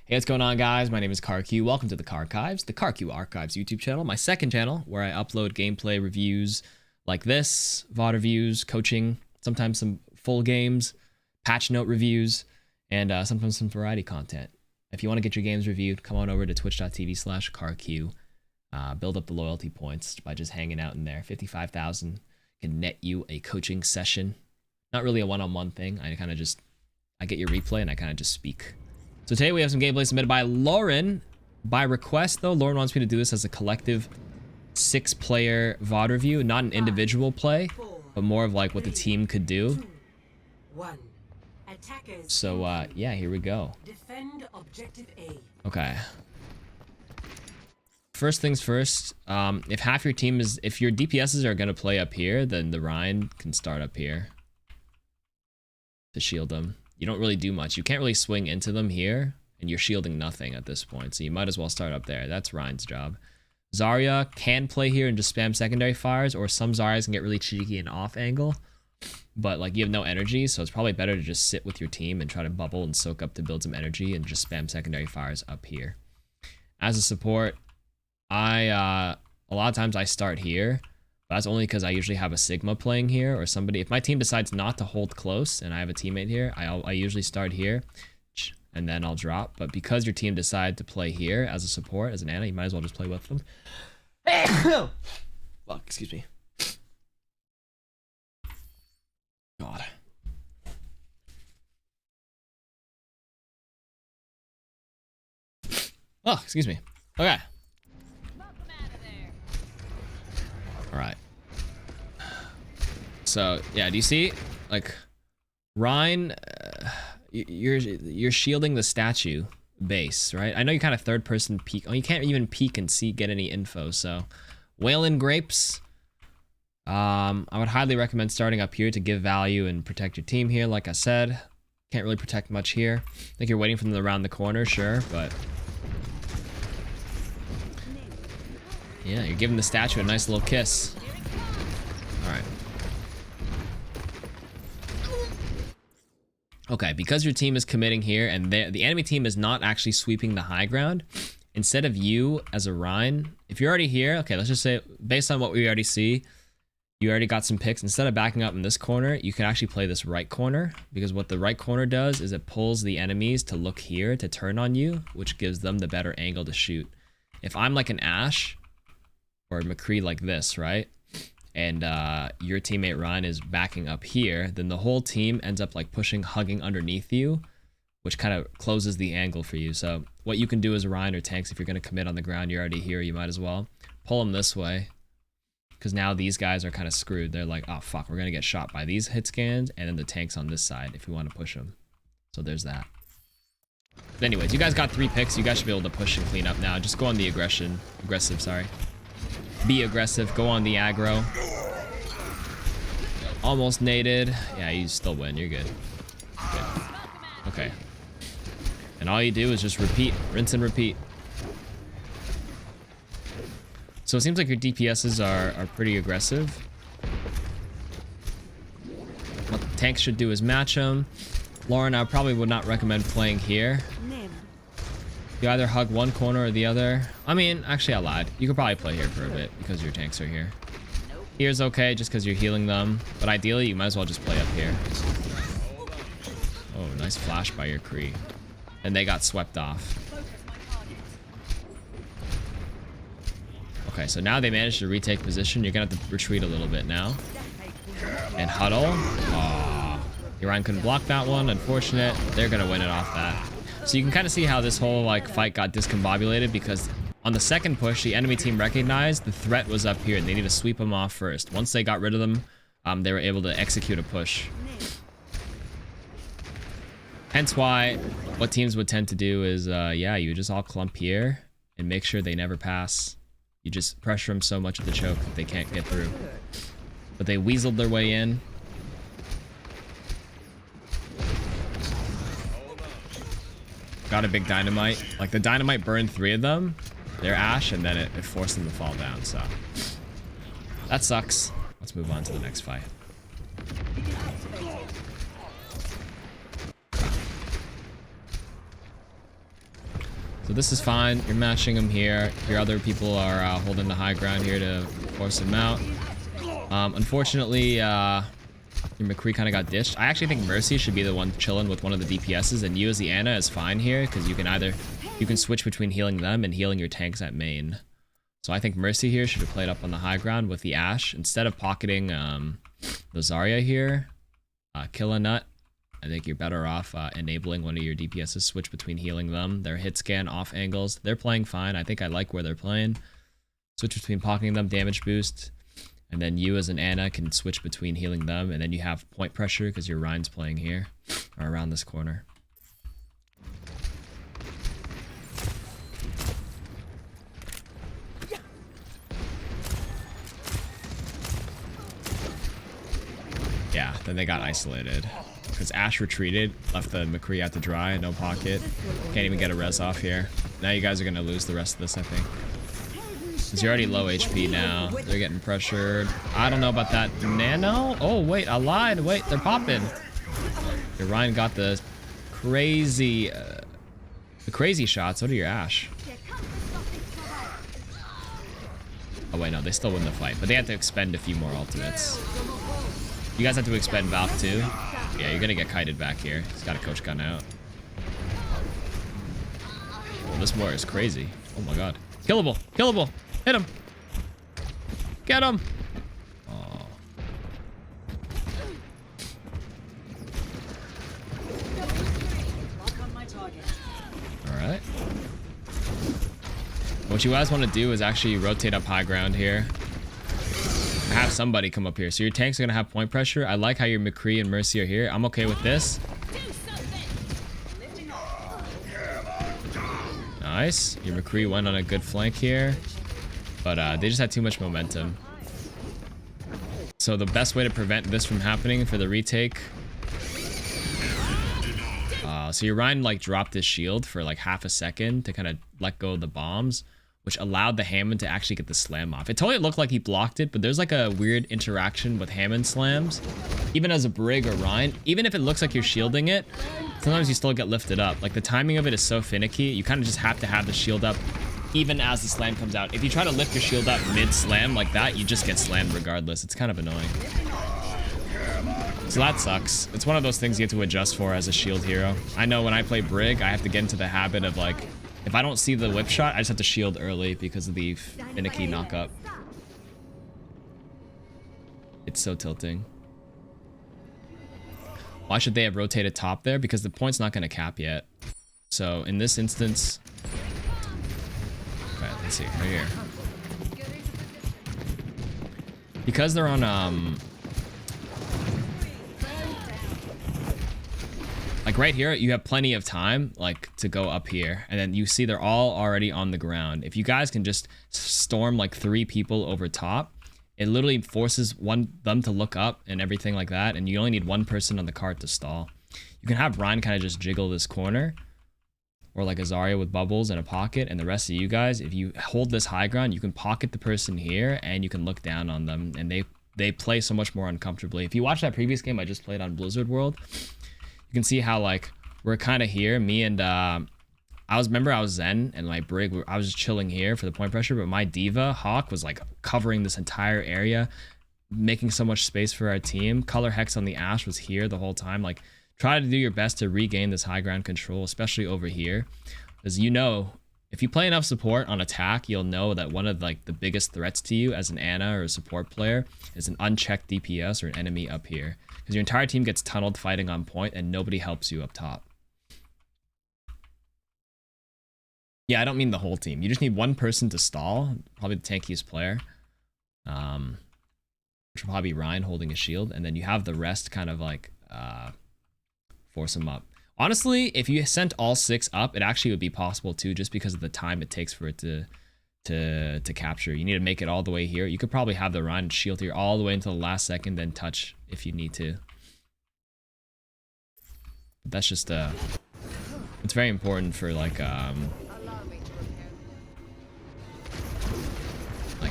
Hey, what's going on, guys? My name is KarQ. Welcome to the KarKives, the KarQ Archives YouTube channel, my second channel where I upload gameplay reviews like this, VOD reviews, coaching, sometimes some full games, patch note reviews, and sometimes some variety content. If you want to get your games reviewed, come on over to twitch.tv/KarQ. Build up the loyalty points by just hanging out in there. 55,000 can net you a coaching session. Not really a one-on-one thing. I get your replay and I kind of just speak. So today we have some gameplay submitted by Lauren. By request, though, Lauren wants me to do this as a collective 6-player VOD review, not an individual play, but more of like what the team could do. So yeah, here we go. Okay. First things first, if half your team is, if your DPSs are gonna play up here, then the Reinhardt can start up here to shield them. You don't really do much. You can't really swing into them here, and you're shielding nothing at this point, so you might as well start up there. That's Reinhardt's job. Zarya can play here and just spam secondary fires, or some Zaryas can get really cheeky and off angle, but like you have no energy, so it's probably better to just sit with your team and try to bubble and soak up to build some energy and just spam secondary fires up here. As a support, a lot of times I start here. But that's only because I usually have a Sigma playing here, or somebody. If my team decides not to hold close and I have a teammate here, I usually start here and then I'll drop. But because your team decided to play here as a support, as an Ana, you might as well just play with them. Fuck, excuse me. God. Oh, excuse me. Okay. Alright. So, yeah, do you see? Like, Reinhardt, you're shielding the statue base, right? I know you kind of third-person peek. Oh, you can't even peek and get any info, so... Whalen Grapes. I would highly recommend starting up here to give value and protect your team here, like I said. Can't really protect much here. I think you're waiting for them around the corner, sure, but... Yeah, you're giving the statue a nice little kiss. Alright. Okay, because your team is committing here and the enemy team is not actually sweeping the high ground, instead of you as a Reinhardt, if you're already here, okay, let's just say, based on what we already see, you already got some picks. Instead of backing up in this corner, you can actually play this right corner, because what the right corner does is it pulls the enemies to look here to turn on you, which gives them the better angle to shoot. If I'm like an Ashe, or McCree like this, right? And your teammate Ryan is backing up here, then the whole team ends up like pushing, hugging underneath you, which kind of closes the angle for you. So what you can do as Ryan or tanks, if you're going to commit on the ground, you're already here, you might as well pull them this way, because now these guys are kind of screwed. They're like, oh fuck, we're going to get shot by these hit scans, and then the tanks on this side if we want to push them. So there's that. But anyways, you guys got 3 picks. You guys should be able to push and clean up now. Just go on the aggressive, sorry. Be aggressive, go on the aggro. Almost naded. Yeah, you still win, you're good. Good. Okay. And all you do is just repeat, rinse and repeat. So it seems like your DPSs are pretty aggressive. What the tanks should do is match them. Lauren, I probably would not recommend playing here. You either hug one corner or the other. I mean, actually I lied. You could probably play here for a bit because your tanks are here. Here's okay just because you're healing them. But ideally, you might as well just play up here. Oh, nice flash by your Kree. And they got swept off. Okay, so now they managed to retake position. You're going to have to retreat a little bit now. And huddle. Aww. Your Ryan couldn't block that one. Unfortunate. They're going to win it off that. So you can kind of see how this whole like fight got discombobulated, because on the second push, the enemy team recognized the threat was up here and they need to sweep them off first. Once they got rid of them, they were able to execute a push. Hence why what teams would tend to do is, yeah, you just all clump here and make sure they never pass. You just pressure them so much at the choke that they can't get through. But they weaseled their way in. Got a big dynamite. Like the dynamite burned 3 of them. They're Ashe, and then it forced them to fall down. So that sucks. Let's move on to the next fight. So this is fine. You're matching him here. Your other people are holding the high ground here to force him out. Unfortunately, your McCree kind of got dished. I actually think Mercy should be the one chilling with one of the DPSs, and you as the Ana is fine here because you can switch between healing them and healing your tanks at main. So I think Mercy here should have played up on the high ground with the Ashe instead of pocketing the Zarya here. Kill a nut. I think you're better off enabling one of your DPSs switch between healing them. Their hit scan off angles. They're playing fine. I think I like where they're playing. Switch between pocketing them, damage boost. And then you as an Ana can switch between healing them. And then you have point pressure because your Rein's playing here or around this corner. Yeah, then they got isolated. Because Ashe retreated, left the McCree out to dry, no pocket. Can't even get a res off here. Now you guys are going to lose the rest of this, I think. Because you're already low HP now. They're getting pressured. I don't know about that nano. Oh, wait, I lied. Wait, they're popping. Your Rein got the crazy shots. What are your Ashe? Oh, wait, no, they still win the fight. But they have to expend a few more ultimates. You guys have to expend Valk too. Yeah, you're gonna get kited back here. He's got a coach gun out. Oh, this war is crazy. Oh my god. Killable! Killable! Hit him! Get him! Oh. Alright. What you guys want to do is actually rotate up high ground here. Have somebody come up here. So your tanks are gonna have point pressure. I like how your McCree and Mercy are here. I'm okay with this. Nice. Your McCree went on a good flank here, but they just had too much momentum. So the best way to prevent this from happening for the retake. So your Rein like dropped his shield for like half a second to kind of let go of the bombs, which allowed the Hammond to actually get the slam off. It totally looked like he blocked it, but there's like a weird interaction with Hammond slams. Even as a Brig or Rein, even if it looks like you're shielding it, sometimes you still get lifted up. Like the timing of it is so finicky, you kind of just have to have the shield up even as the slam comes out. If you try to lift your shield up mid-slam like that, you just get slammed regardless. It's kind of annoying. So that sucks. It's one of those things you have to adjust for as a shield hero. I know when I play Brig, I have to get into the habit of like, if I don't see the whip shot, I just have to shield early because of the finicky knock-up. It's so tilting. Why should they have rotated top there? Because the point's not going to cap yet. So in this instance... Okay, let's see. Right here. Because they're on... Like right here, you have plenty of time like to go up here. And then you see they're all already on the ground. If you guys can just storm like 3 people over top, it literally forces them to look up and everything like that. And you only need 1 person on the cart to stall. You can have Rein kind of just jiggle this corner. Or like a Zarya with bubbles and a pocket. And the rest of you guys, if you hold this high ground, you can pocket the person here and you can look down on them. And they play so much more uncomfortably. If you watch that previous game I just played on Blizzard World, you can see how like we're kind of here. Me and I was Zen and my Brig. I was just chilling here for the point pressure, but my Diva Hawk was like covering this entire area, making so much space for our team. Color Hex on the Ashe was here the whole time. Like try to do your best to regain this high ground control, especially over here, because you know if you play enough support on attack, you'll know that one of like the biggest threats to you as an Ana or a support player is an unchecked DPS or an enemy up here. Because your entire team gets tunneled fighting on point and nobody helps you up top. Yeah, I don't mean the whole team. You just need 1 person to stall, probably the tankiest player. Which will probably be Rein holding a shield, and then you have the rest kind of like force them up. Honestly, if you sent all 6 up, it actually would be possible too, just because of the time it takes for it to capture. You need to make it all the way here. You could probably have the Rein shield here all the way until the last second, then touch if you need to. But that's just it's very important for like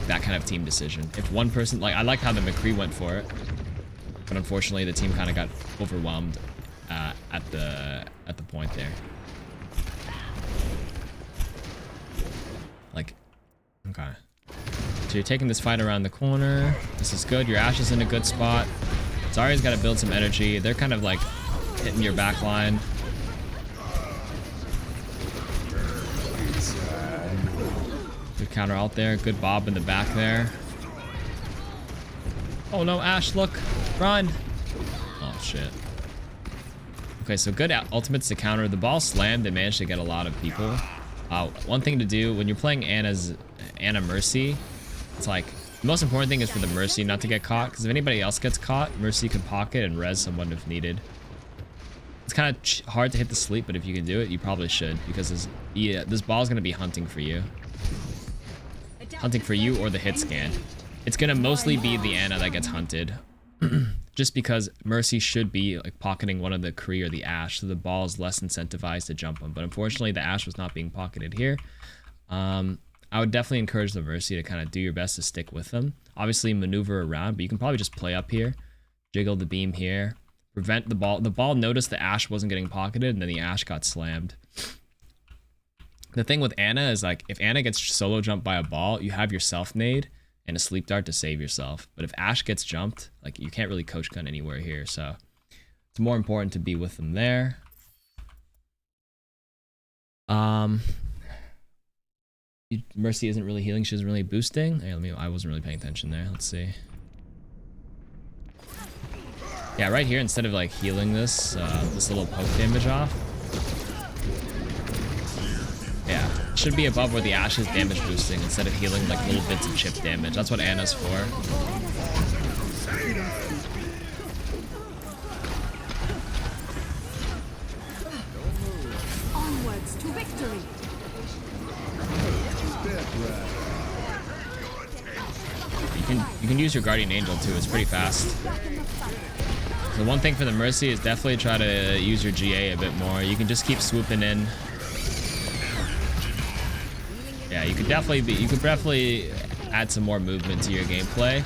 that kind of team decision. If 1 person, like I like how the McCree went for it, but unfortunately the team kind of got overwhelmed at the point there. Okay. So you're taking this fight around the corner. This is good. Your Ashe is in a good spot. Zarya's got to build some energy. They're kind of like hitting your back line. Good counter out there. Good bob in the back there. Oh no, Ashe, look. Run. Oh shit. Okay, so good ultimates to counter. The ball slammed. They managed to get a lot of people. One thing to do when you're playing Ana Mercy, it's like the most important thing is for the Mercy not to get caught, because if anybody else gets caught, Mercy can pocket and res someone if needed. It's kind of hard to hit the sleep, but if you can do it, you probably should, because this ball is going to be hunting for you. Hunting for you or the hit scan. It's going to mostly be the Ana that gets hunted. Just because Mercy should be like pocketing one of the Kree or the Ashe, so the ball is less incentivized to jump them. But unfortunately, the Ashe was not being pocketed here. I would definitely encourage the Mercy to kind of do your best to stick with them. Obviously, maneuver around, but you can probably just play up here, jiggle the beam here, prevent the ball. The ball noticed the Ashe wasn't getting pocketed, and then the Ashe got slammed. The thing with Ana is like if Ana gets solo jumped by a ball, you have your self nade and a sleep dart to save yourself. But if Ashe gets jumped, like you can't really coach gun anywhere here, so it's more important to be with them there. Mercy isn't really healing, she isn't really boosting. Hey, I wasn't really paying attention there. Let's see. Yeah, right here, instead of like healing this little poke damage off. Yeah, it should be above where the Ashe is damage boosting instead of healing like little bits of chip damage. That's what Ana's for. Onwards to victory. You can use your Guardian Angel too. It's pretty fast. The one thing for the Mercy is definitely try to use your GA a bit more. You can just keep swooping in. Yeah, you could definitely add some more movement to your gameplay.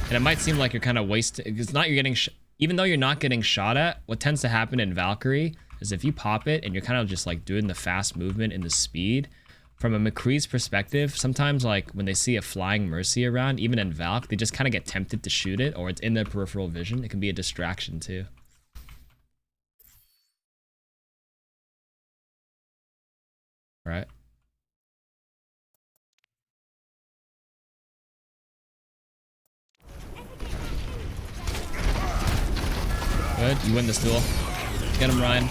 And it might seem like you're kind of wasting. It's not you're getting even though you're not getting shot at. What tends to happen in Valkyrie is if you pop it and you're kind of just like doing the fast movement and the speed. From a McCree's perspective, sometimes like when they see a flying Mercy around, even in Valk, they just kind of get tempted to shoot it, or it's in their peripheral vision. It can be a distraction too. All right. Good, you win this duel. Get him, Ryan.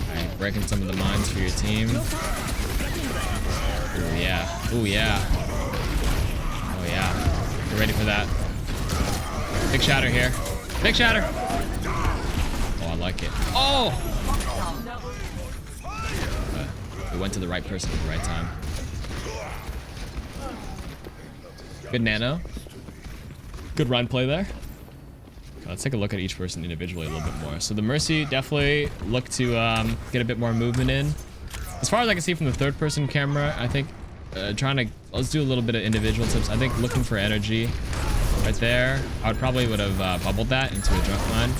Alright, breaking some of the mines for your team. Ooh, yeah. Ooh, yeah. Oh, yeah. Get ready for that. Big shatter here. Big shatter! Oh, I like it. Oh! We went to the right person at the right time. Good nano. Good run play there. Let's take a look at each person individually a little bit more. So the Mercy definitely look to get a bit more movement in. As far as I can see from the third person camera, I think let's do a little bit of individual tips. I think looking for energy right there. I would have bubbled that into a drunk line.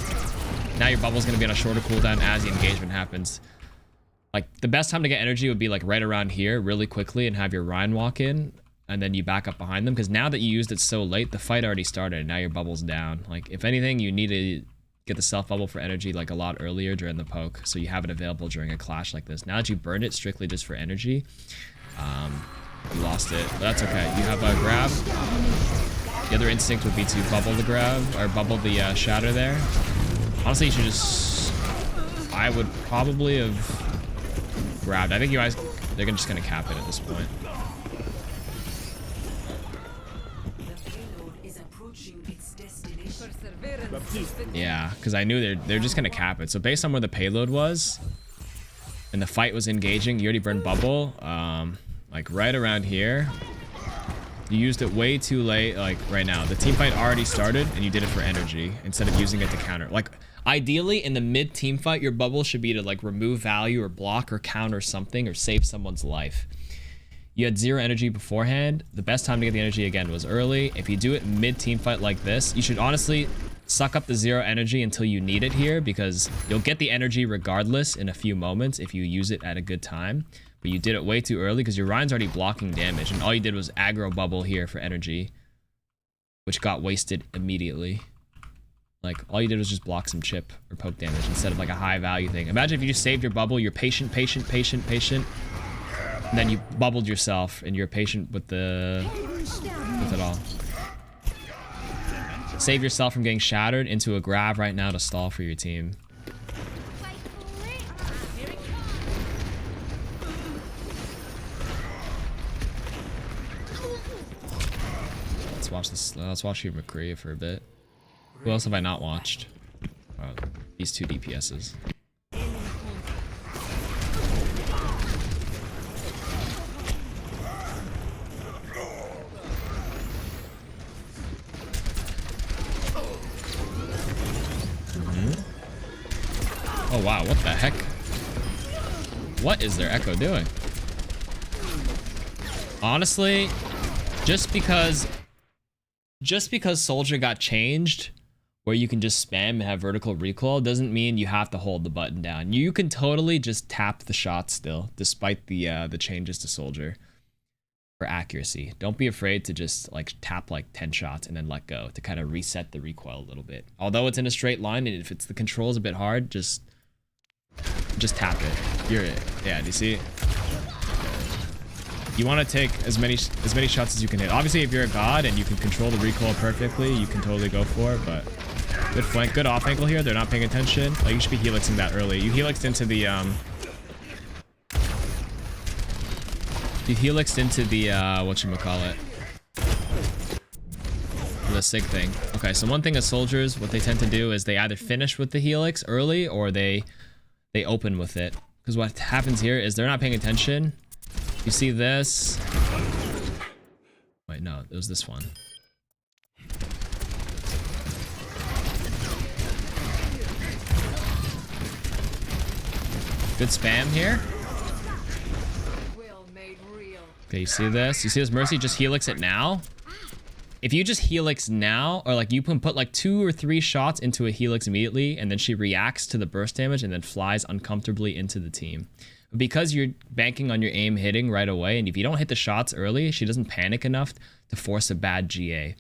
Now your bubble's gonna be on a shorter cooldown as the engagement happens. Like the best time to get energy would be like right around here really quickly and have your Ryan walk in. And then you back up behind them, because now that you used it so late, the fight already started and now your bubble's down. Like if anything, you need to get the self bubble for energy like a lot earlier during the poke, so you have it available during a clash like this. Now that you burned it strictly just for energy, you lost it, but that's okay. You have a grab. The other instinct would be to bubble the grab or bubble the shatter there. Honestly, you should I would probably have grabbed. I think you guys, they're just gonna cap it at this point. Yeah, because I knew they're just gonna cap it. So based on where the payload was and the fight was engaging, you already burned bubble. Like right around here, you used it way too late. Like right now, the team fight already started and you did it for energy instead of using it to counter. Like ideally in the mid team fight, your bubble should be to like remove value or block or counter something or save someone's life. You had 0 energy beforehand. The best time to get the energy again was early. If you do it mid team fight like this, you should honestly suck up the 0 energy until you need it here, because you'll get the energy regardless in a few moments if you use it at a good time. But you did it way too early because your Rein's already blocking damage, and all you did was aggro bubble here for energy, which got wasted immediately. Like, all you did was just block some chip or poke damage instead of like a high value thing. Imagine if you just saved your bubble, you're patient, and then you bubbled yourself and you're patient with it all. Save yourself from getting shattered into a grab right now to stall for your team. Let's watch this. Let's watch your McCree for a bit. Who else have I not watched? These 2 DPSs. Oh wow, what the heck? What is their Echo doing? Honestly, just because Soldier got changed, where you can just spam and have vertical recoil, doesn't mean you have to hold the button down. You can totally just tap the shot still, despite the changes to Soldier for accuracy. Don't be afraid to just like tap like 10 shots and then let go to kind of reset the recoil a little bit. Although it's in a straight line, and if it's the controls a bit hard, just tap it. Yeah, do you see? You want to take as many shots as you can hit. Obviously, if you're a god and you can control the recoil perfectly, you can totally go for it, but good flank, good off angle here. They're not paying attention. Like, you should be helixing that early. You helixed into the whatchamacallit, the sig thing. Okay, so one thing as soldiers, what they tend to do is they either finish with the helix early or they open with it. Because what happens here is they're not paying attention. You see this? Wait, no, it was this one. Good spam here. Okay, you see this? You see this Mercy just helix it now? If you just helix now, or like you can put like 2 or 3 shots into a helix immediately, and then she reacts to the burst damage and then flies uncomfortably into the team. Because you're banking on your aim hitting right away, and if you don't hit the shots early, she doesn't panic enough to force a bad GA.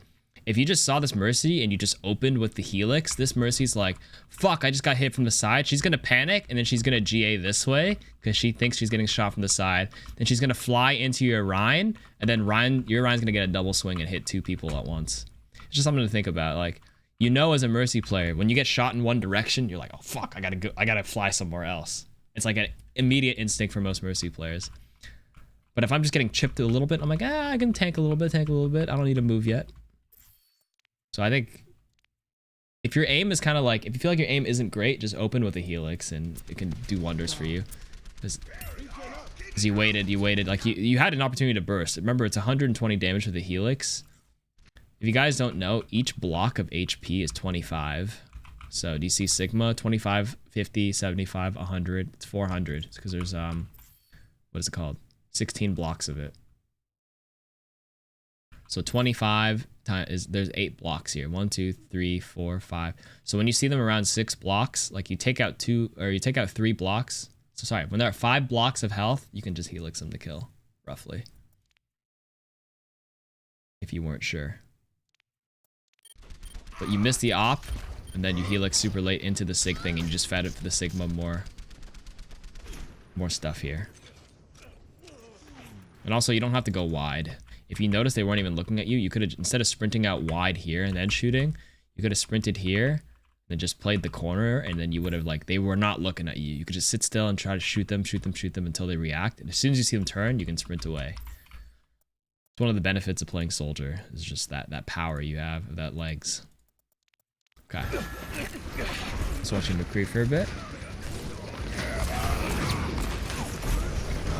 If you just saw this Mercy and you just opened with the helix, this Mercy's like, fuck, I just got hit from the side. She's gonna panic, and then she's gonna GA this way because she thinks she's getting shot from the side. Then she's gonna fly into your Rein, and then your Rein's gonna get a double swing and hit 2 people at once. It's just something to think about. Like, you know, as a Mercy player, when you get shot in one direction, you're like, oh fuck, I gotta fly somewhere else. It's like an immediate instinct for most Mercy players. But if I'm just getting chipped a little bit, I'm like, I can tank a little bit. I don't need to move yet. So I think if your aim is kind of like, if you feel like your aim isn't great, just open with a helix and it can do wonders for you. Because you waited, like you had an opportunity to burst. Remember, it's 120 damage with the helix. If you guys don't know, each block of HP is 25. So do you see Sigma? 25, 50, 75, 100. It's 400. It's because there's, what is it called? 16 blocks of it. So 25 times there's 8 blocks here. 1, 2, 3, 4, 5. So when you see them around 6 blocks, like you take out 3 blocks. So sorry, when there are 5 blocks of health, you can just helix them to kill, roughly. If you weren't sure. But you miss the op, and then you helix super late into the sig thing, and you just fed it for the Sigma more stuff here. And also, you don't have to go wide. If you notice they weren't even looking at you, you could have, instead of sprinting out wide here and then shooting, you could have sprinted here, then just played the corner, and then you would have, like, they were not looking at you. You could just sit still and try to shoot them until they react. And as soon as you see them turn, you can sprint away. It's one of the benefits of playing Soldier, is just that power you have of that legs. Okay. Let's watch McCree for a bit.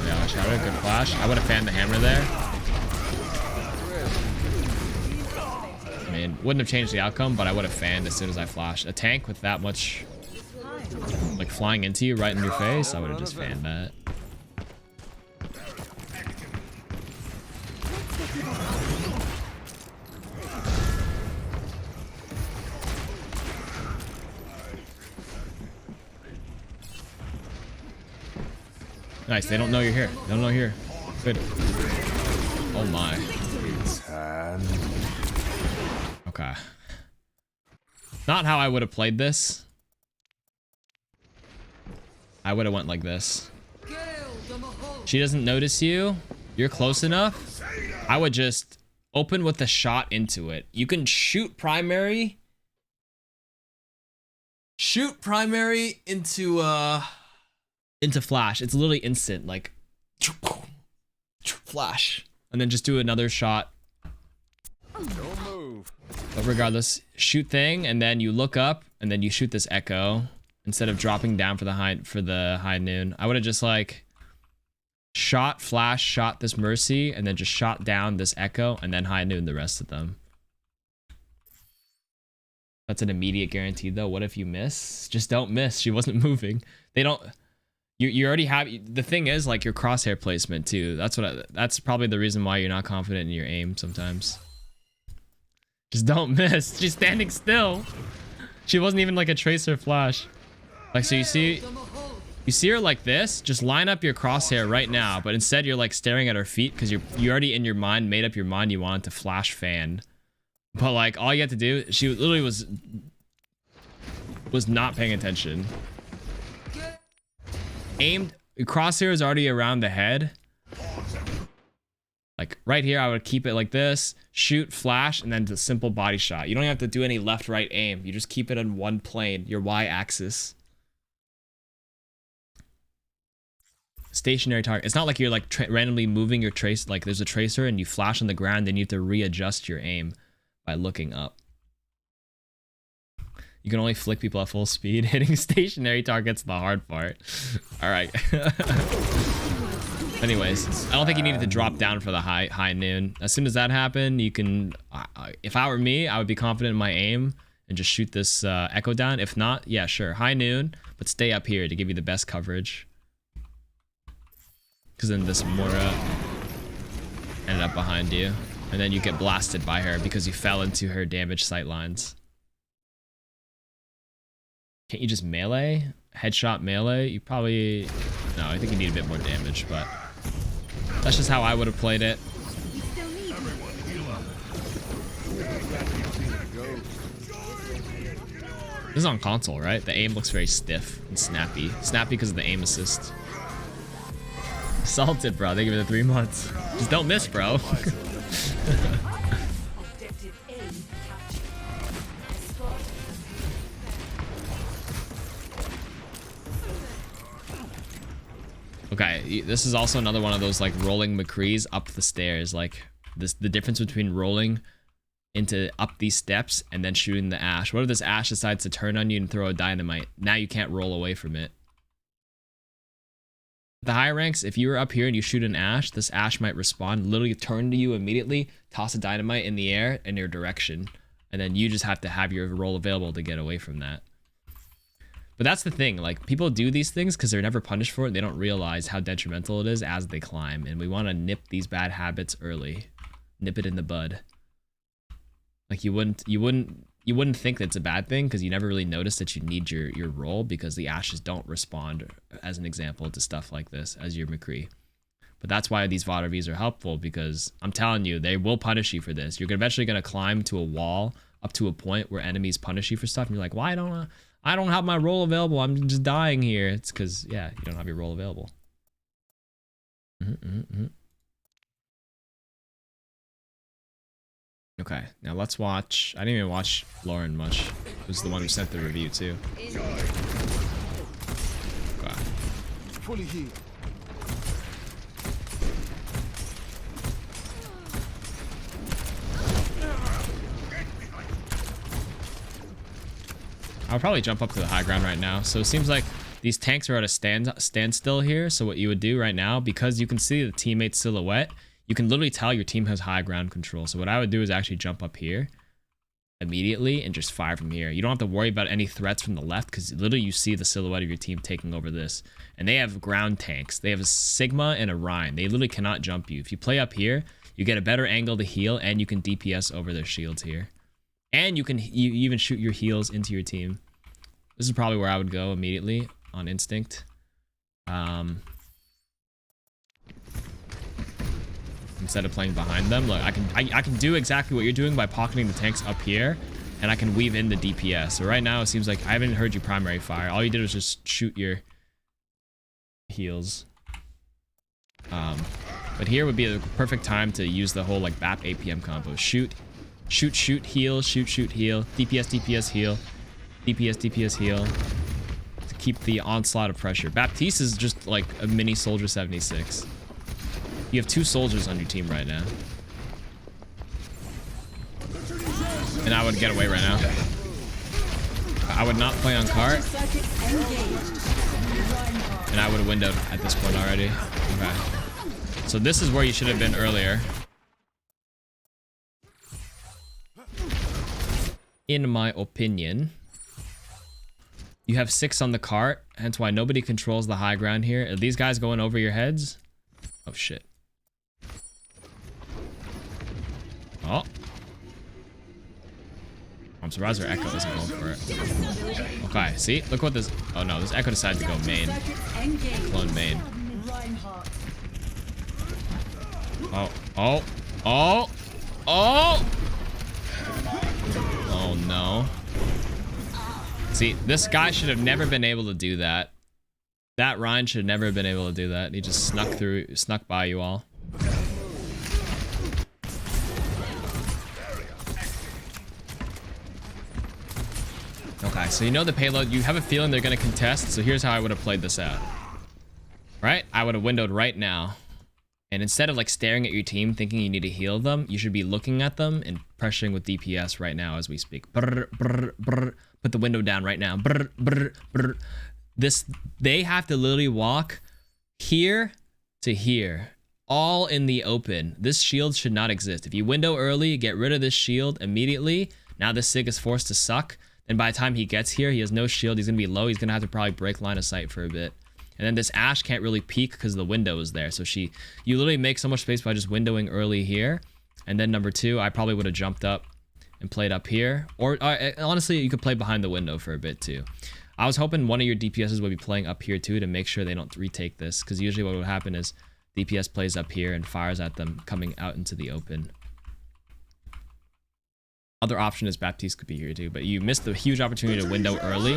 Yeah, Ashe had a good flash. I would have fanned the hammer there. I mean, wouldn't have changed the outcome, but I would have fanned as soon as I flashed. A tank with that much, like, flying into you right in your face, I would have just fanned that. Nice. They don't know you're here. They don't know you're here. Good. Oh my. Okay. Not how I would have played this. I would have went like this. She doesn't notice you. You're close enough. I would just open with a shot into it. You can shoot primary. Shoot primary into flash. It's literally instant, like flash. And then just do another shot. Don't move. But regardless, shoot thing, and then you look up, and then you shoot this echo instead of dropping down for the high noon. I would have just like shot flash, shot this mercy, and then just shot down this echo, and then high noon the rest of them. That's an immediate guarantee though. What if you miss? Just don't miss. She wasn't moving. They don't. You already have. The thing is, like, your crosshair placement too. That's probably the reason why you're not confident in your aim sometimes. Just don't miss. She's standing still. She wasn't even like a tracer flash. Like, so you see her like this. Just line up your crosshair right now. But instead you're like staring at her feet because you already in your mind made up your mind you wanted to flash fan. But like all you had to do, she literally was not paying attention. Aimed, crosshair is already around the head. Like right here, I would keep it like this, shoot, flash, and then the simple body shot. You don't have to do any left, right aim. You just keep it on one plane, your Y axis. Stationary target. It's not like you're like randomly moving your trace. Like there's a tracer and you flash on the ground, then you have to readjust your aim by looking up. You can only flick people at full speed. Hitting stationary targets the hard part. All right. Anyways, I don't think you needed to drop down for the high noon. As soon as that happened, you can. If I were me, I would be confident in my aim and just shoot this echo down. If not, yeah, sure, high noon, but stay up here to give you the best coverage. Because then this Mora ended up behind you, and then you get blasted by her because you fell into her damaged sight lines. Can't you just melee? Headshot melee? You probably... No, I think you need a bit more damage, but... That's just how I would have played it. This is on console, right? The aim looks very stiff and snappy. Snappy because of the aim assist. Salted, bro. They give it the 3 months. Just don't miss, bro. Okay, this is also another one of those like rolling McCrees up the stairs. Like the difference between rolling into up these steps and then shooting the Ashe. What if this Ashe decides to turn on you and throw a dynamite? Now you can't roll away from it. The higher ranks, if you were up here and you shoot an Ashe, this Ashe might respond, literally turn to you immediately, toss a dynamite in the air in your direction, and then you just have to have your roll available to get away from that. But that's the thing, like, people do these things because they're never punished for it. They don't realize how detrimental it is as they climb, and we want to nip these bad habits early. Nip it in the bud. Like, you wouldn't think that's a bad thing because you never really notice that you need your roll because the Ashes don't respond, as an example, to stuff like this as your McCree. But that's why these VOD reviews are helpful, because I'm telling you, they will punish you for this. You're eventually going to climb to a wall up to a point where enemies punish you for stuff, and you're like, why I don't have my roll available. I'm just dying here. It's because, yeah, you don't have your roll available. Okay, now let's watch. I didn't even watch Lauren much. It was the one who sent the review too. Okay. Fully healed. I'll probably jump up to the high ground right now. So it seems like these tanks are at a standstill here. So what you would do right now, because you can see the teammate's silhouette, you can literally tell your team has high ground control. So what I would do is actually jump up here immediately and just fire from here. You don't have to worry about any threats from the left because literally you see the silhouette of your team taking over this. And they have ground tanks. They have a Sigma and a Rhine. They literally cannot jump you. If you play up here, you get a better angle to heal, and you can DPS over their shields here. And you even shoot your heals into your team. This is probably where I would go immediately on instinct. instead of playing behind them. Look, I can do exactly what you're doing by pocketing the tanks up here, and I can weave in the DPS. So right now it seems like I haven't heard you primary fire. All you did was just shoot your heals. But here would be the perfect time to use the whole like BAP APM combo. Shoot, shoot, shoot, heal, shoot, shoot, heal, DPS, DPS, heal, DPS, DPS, heal. To keep the onslaught of pressure. Baptiste is just like a mini soldier 76. You have 2 soldiers on your team right now. And I would get away right now. I would not play on cart. And I would have windowed at this point already. Okay. So this is where you should have been earlier. In my opinion. You have 6 on the cart, hence why nobody controls the high ground here. Are these guys going over your heads? Oh shit. Oh. I'm surprised their Echo isn't going for it. Okay, see? Look what this... Oh no, this Echo decided to go main. Clone main. Oh, oh, oh, oh! Oh no. See, this guy should have never been able to do that. That Ryan should have never been able to do that. He just snuck by you all. Okay, so you know the payload. You have a feeling they're going to contest, so here's how I would have played this out. Right? I would have windowed right now. And instead of like staring at your team thinking you need to heal them, you should be looking at them and pressuring with DPS right now as we speak. Brr, brr, brr. Put the window down right now. Brr, brr, brr. They have to literally walk here to here, all in the open. This shield should not exist. If you window early, get rid of this shield immediately. Now this Sig is forced to suck. And by the time he gets here, he has no shield. He's going to be low. He's going to have to probably break line of sight for a bit. And then this Ashe can't really peek because the window is there. So you literally make so much space by just windowing early here. And then number 2, I probably would have jumped up and played up here. Or honestly, you could play behind the window for a bit too. I was hoping one of your DPSs would be playing up here too to make sure they don't retake this. Because usually what would happen is DPS plays up here and fires at them coming out into the open. Other option is Baptiste could be here too, but you missed the huge opportunity to window early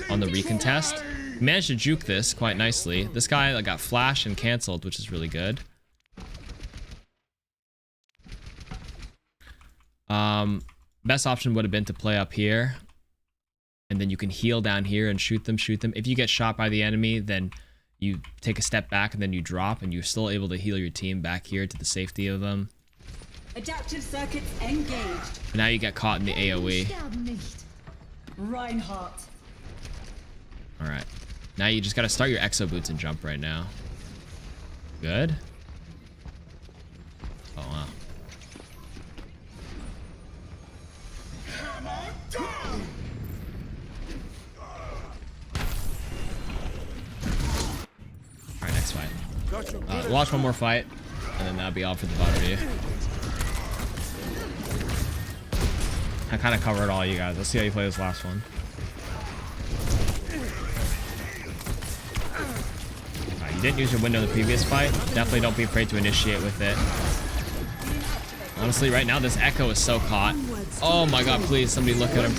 on the recontest. You managed to juke this quite nicely. This guy got flashed and canceled, which is really good. Best option would have been to play up here. And then you can heal down here and shoot them, If you get shot by the enemy, then you take a step back and then you drop and you're still able to heal your team back here to the safety of them. Adaptive circuits engaged. But now you get caught in the AoE. Reinhardt. Alright. Now you just gotta start your exo boots and jump right now. Good. Oh wow. Alright, next fight. Watch one more fight, and then that'll be all for the bottom of you. I kind of covered all you guys. Let's see how you play this last one. Right, you didn't use your window in the previous fight. Definitely don't be afraid to initiate with it. Honestly, right now, this Echo is so caught. Oh my god, please, somebody look at him.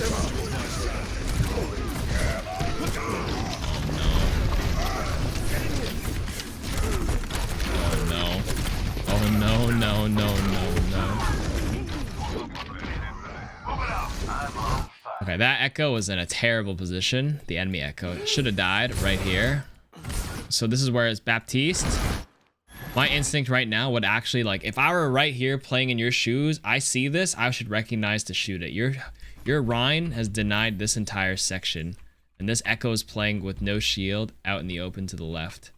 Oh no. Oh no, no, no, no, no. Okay, that Echo was in a terrible position. The enemy Echo should have died right here. So this is where it's Baptiste. My instinct right now would actually, like, if I were right here playing in your shoes, I see this, I should recognize to shoot it. Your Rhine has denied this entire section. And this Echo is playing with no shield out in the open to the left.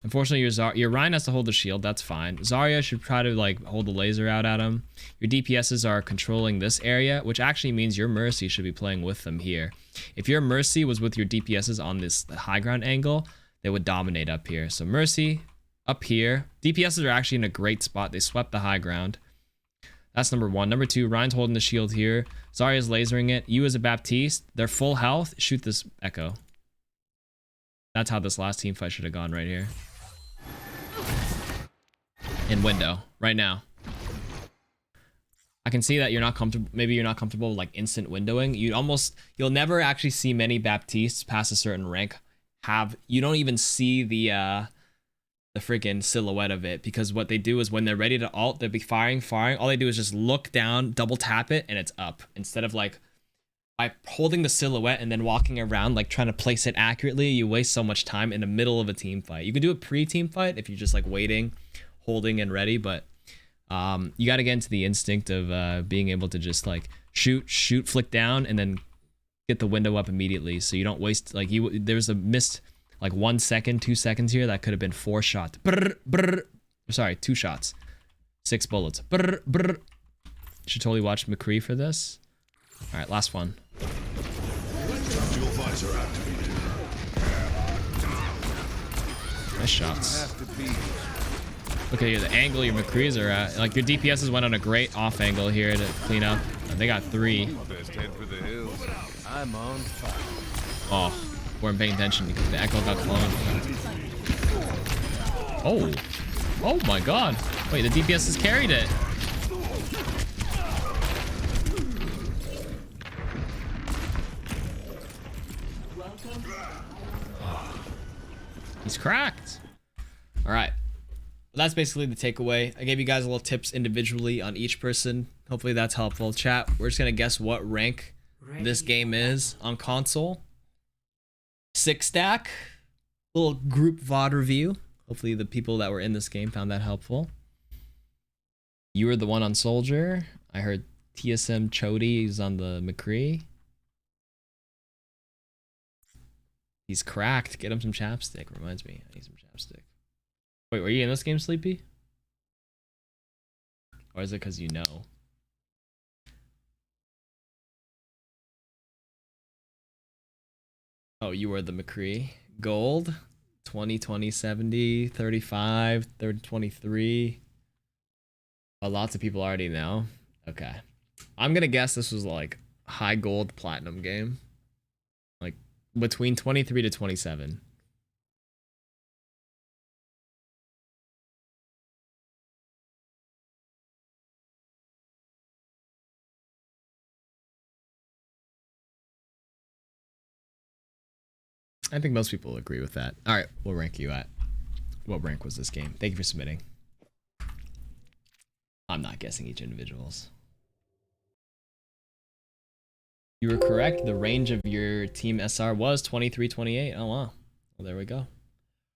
Unfortunately, your Rhine has to hold the shield. That's fine. Zarya should try to like hold the laser out at him. Your DPSs are controlling this area, which actually means your Mercy should be playing with them here. If your Mercy was with your DPSs on this high ground angle, they would dominate up here. So Mercy up here. DPSs are actually in a great spot. They swept the high ground. That's number 1. Number 2, Ryan's holding the shield here. Zarya's lasering it. You as a Baptiste, they're full health. Shoot this Echo. That's how this last team fight should have gone right here. in window right now. I can see that you're not comfortable. Maybe you're not comfortable with like instant windowing. You'll never actually see many Baptistes past a certain rank you don't even see the freaking silhouette of it, because what they do is when they're ready to ult, they'll be firing. All they do is just look down, double tap it, and it's up. Instead of like by holding the silhouette and then walking around like trying to place it accurately, you waste so much time in the middle of a team fight. You can do a pre-team fight if you're just like waiting, holding and ready, but you got to get into the instinct of being able to just like shoot, flick down, and then get the window up immediately, so you don't waste like there's a missed like 1 second, 2 seconds here that could have been 4 shots. Sorry, 2 shots, 6 bullets. You should totally watch McCree for this. All right, last one. Nice shots. Look at you, the angle your McCrees are at. Like your DPSs went on a great off angle here to clean up. They got 3. I'm on fire. Oh, weren't paying attention because the echo got cloned. Oh my god. Wait, the DPS has carried it. He's cracked. All right. That's basically the takeaway. I gave you guys a little tips individually on each person. Hopefully that's helpful. Chat, we're just going to guess what rank this game is on console. 6 stack. Little group VOD review. Hopefully the people that were in this game found that helpful. You were the one on Soldier. I heard TSM Chody is on the McCree. He's cracked. Get him some chapstick. Reminds me, I need some chapstick. Wait, were you in this game, Sleepy? Or is it because you know? Oh, you were the McCree. Gold. 20, 20, 70, 35, 30, 23. Oh, lots of people already know. Okay. I'm going to guess this was like high gold platinum game. Like between 23 to 27. I think most people agree with that. All right, we'll rank you at. What rank was this game? Thank you for submitting. I'm not guessing each individual's. You were correct. The range of your team SR was 23-28. Oh, wow. Well, there we go.